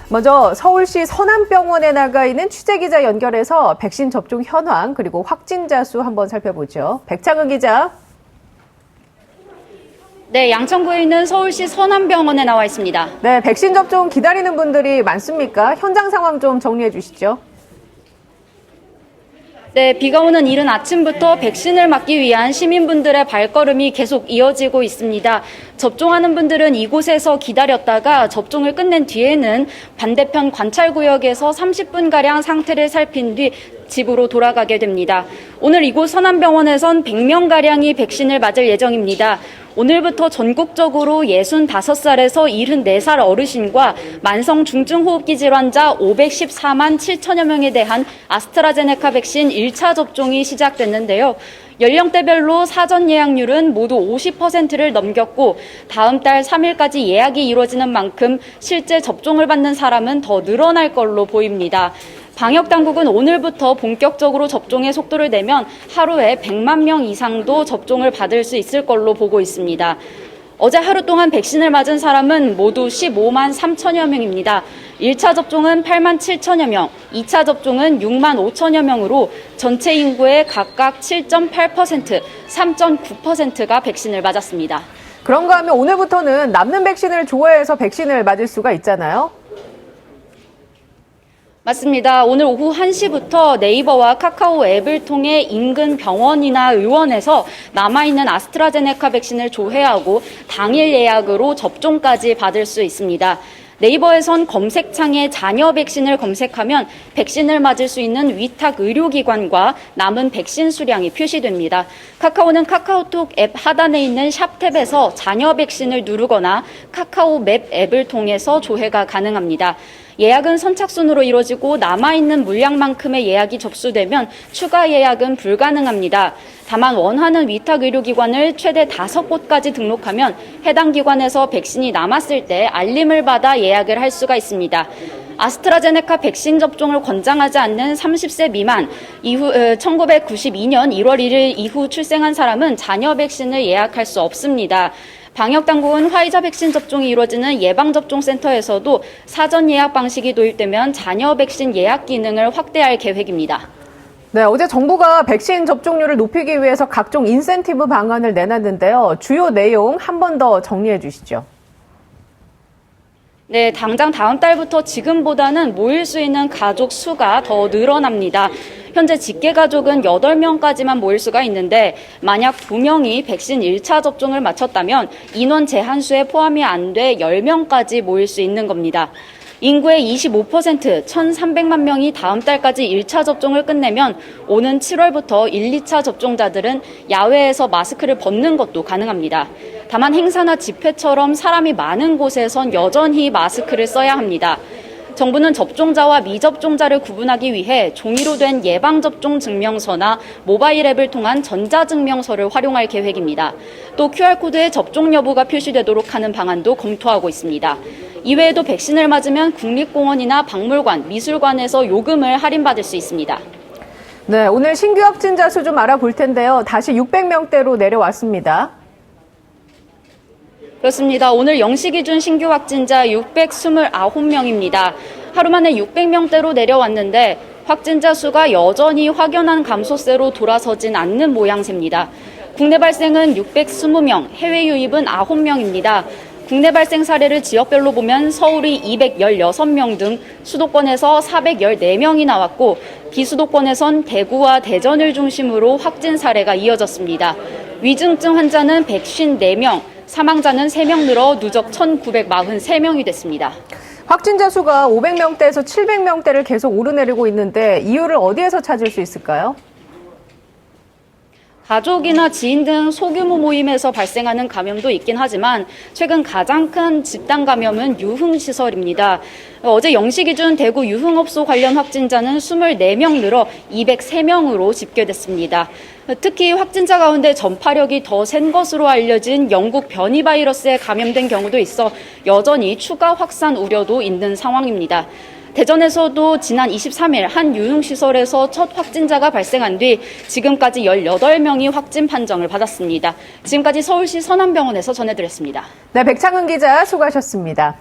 먼저 서울시 서남병원에 나가 있는 취재기자 연결해서 백신 접종 현황 그리고 확진자 수 한번 살펴보죠. 백창은 기자. 네, 양천구에 있는 서울시 서남병원에 나와 있습니다. 네, 백신 접종 기다리는 분들이 많습니까? 현장 상황 좀 정리해 주시죠. 네, 비가 오는 이른 아침부터 백신을 맞기 위한 시민분들의 발걸음이 계속 이어지고 있습니다. 접종하는 분들은 이곳에서 기다렸다가 접종을 끝낸 뒤에는 반대편 관찰구역에서 30분가량 상태를 살핀 뒤 집으로 돌아가게 됩니다. 오늘 이곳 서남병원에선 100명가량이 백신을 맞을 예정입니다. 오늘부터 전국적으로 65살에서 74살 어르신과 만성 중증호흡기 질환자 514만 7천여 명에 대한 아스트라제네카 백신 1차 접종이 시작됐는데요. 연령대별로 사전 예약률은 모두 50%를 넘겼고 다음 달 3일까지 예약이 이루어지는 만큼 실제 접종을 받는 사람은 더 늘어날 걸로 보입니다. 방역당국은 오늘부터 본격적으로 접종의 속도를 내면 하루에 100만 명 이상도 접종을 받을 수 있을 걸로 보고 있습니다. 어제 하루 동안 백신을 맞은 사람은 모두 15만 3천여 명입니다. 1차 접종은 8만 7천여 명, 2차 접종은 6만 5천여 명으로 전체 인구의 각각 7.8%, 3.9%가 백신을 맞았습니다. 그런가 하면 오늘부터는 남는 백신을 조회해서 백신을 맞을 수가 있잖아요. 맞습니다. 오늘 오후 1시부터 네이버와 카카오 앱을 통해 인근 병원이나 의원에서 남아있는 아스트라제네카 백신을 조회하고 당일 예약으로 접종까지 받을 수 있습니다. 네이버에선 검색창에 잔여 백신을 검색하면 백신을 맞을 수 있는 위탁 의료기관과 남은 백신 수량이 표시됩니다. 카카오는 카카오톡 앱 하단에 있는 샵 탭에서 잔여 백신을 누르거나 카카오 맵 앱을 통해서 조회가 가능합니다. 예약은 선착순으로 이루어지고 남아있는 물량만큼의 예약이 접수되면 추가 예약은 불가능합니다. 다만 원하는 위탁 의료기관을 최대 5곳까지 등록하면 해당 기관에서 백신이 남았을 때 알림을 받아 예약을 할 수가 있습니다. 아스트라제네카 백신 접종을 권장하지 않는 30세 미만, 이후 1992년 1월 1일 이후 출생한 사람은 잔여 백신을 예약할 수 없습니다. 방역당국은 화이자 백신 접종이 이루어지는 예방접종센터에서도 사전 예약 방식이 도입되면 잔여 백신 예약 기능을 확대할 계획입니다. 네, 어제 정부가 백신 접종률을 높이기 위해서 각종 인센티브 방안을 내놨는데요. 주요 내용 한 번 더 정리해 주시죠. 네, 당장 다음 달부터 지금보다는 모일 수 있는 가족 수가 더 늘어납니다. 현재 직계가족은 8명까지만 모일 수가 있는데 만약 2명이 백신 1차 접종을 마쳤다면 인원 제한수에 포함이 안 돼 10명까지 모일 수 있는 겁니다. 인구의 25%, 1,300만 명이 다음 달까지 1차 접종을 끝내면 오는 7월부터 1, 2차 접종자들은 야외에서 마스크를 벗는 것도 가능합니다. 다만 행사나 집회처럼 사람이 많은 곳에선 여전히 마스크를 써야 합니다. 정부는 접종자와 미접종자를 구분하기 위해 종이로 된 예방접종 증명서나 모바일 앱을 통한 전자증명서를 활용할 계획입니다. 또 QR코드에 접종 여부가 표시되도록 하는 방안도 검토하고 있습니다. 이외에도 백신을 맞으면 국립공원이나 박물관, 미술관에서 요금을 할인받을 수 있습니다. 네, 오늘 신규 확진자 수 좀 알아볼 텐데요. 다시 600명대로 내려왔습니다. 그렇습니다. 오늘 0시 기준 신규 확진자 629명입니다. 하루 만에 600명대로 내려왔는데 확진자 수가 여전히 확연한 감소세로 돌아서진 않는 모양새입니다. 국내 발생은 620명, 해외 유입은 9명입니다. 국내 발생 사례를 지역별로 보면 서울이 216명 등 수도권에서 414명이 나왔고 비수도권에선 대구와 대전을 중심으로 확진 사례가 이어졌습니다. 위중증 환자는 154명, 사망자는 3명 늘어 누적 1,943명이 됐습니다. 확진자 수가 500명대에서 700명대를 계속 오르내리고 있는데 이유를 어디에서 찾을 수 있을까요? 가족이나 지인 등 소규모 모임에서 발생하는 감염도 있긴 하지만 최근 가장 큰 집단 감염은 유흥시설입니다. 어제 0시 기준 대구 유흥업소 관련 확진자는 24명 늘어 203명으로 집계됐습니다. 특히 확진자 가운데 전파력이 더 센 것으로 알려진 영국 변이 바이러스에 감염된 경우도 있어 여전히 추가 확산 우려도 있는 상황입니다. 대전에서도 지난 23일 한 유흥시설에서 첫 확진자가 발생한 뒤 지금까지 18명이 확진 판정을 받았습니다. 지금까지 서울시 서남병원에서 전해드렸습니다. 네, 백창은 기자 수고하셨습니다.